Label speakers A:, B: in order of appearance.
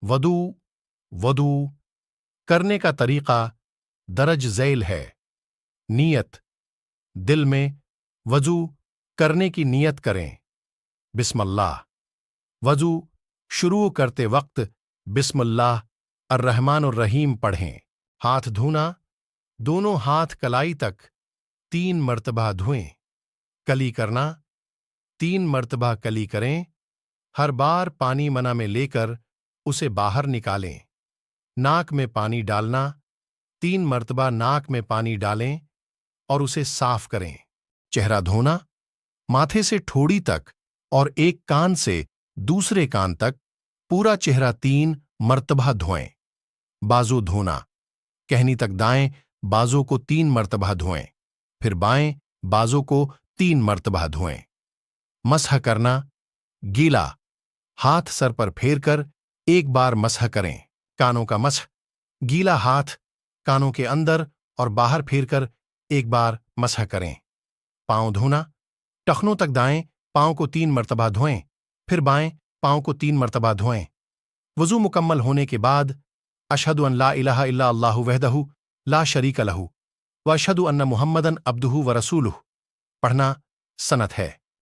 A: वदू वदू करने का तरीका दरज झैल है। नीयत दिल में वजू करने की नीयत करें। बिस्मिल्लाह वजू शुरू करते वक्त बिस्मिल्लाह अर्रहमान अर्रहीम पढ़ें। हाथ धोना दोनों हाथ कलाई तक 3 मर्तबा धोएं। कली करना 3 मर्तबा कली करें। हर बार पानी मना में लेकर उसे बाहर निकालें। नाक में पानी डालना 3 मर्तबा नाक में पानी डालें और उसे साफ करें। चेहरा धोना माथे से ठोड़ी तक और एक कान से दूसरे कान तक पूरा चेहरा 3 मर्तबा धोएं। बाजू धोना कहनी तक दाएं बाजू को 3 मर्तबा धोएं, फिर बाएं बाजू को 3 मर्तबा धोएं। मसह करना गीला हाथ सर पर फेर कर एक बार मसह करें। कानों का मसह गीला हाथ कानों के अंदर और बाहर फेर कर एक बार मसह करें। पांव धोना टखनों तक दाएं पांव को 3 मर्तबा धोएं, फिर बाएं पांव को 3 मर्तबा धोएं। वजू मुकम्मल होने के बाद अशहदु अन ला इलाहा इल्ला अल्लाहु वहदहु ला शरीका लहू व अशहदु अन्न मुहम्मदन अब्दुहु व रसूलुहु पढ़ना सनत है।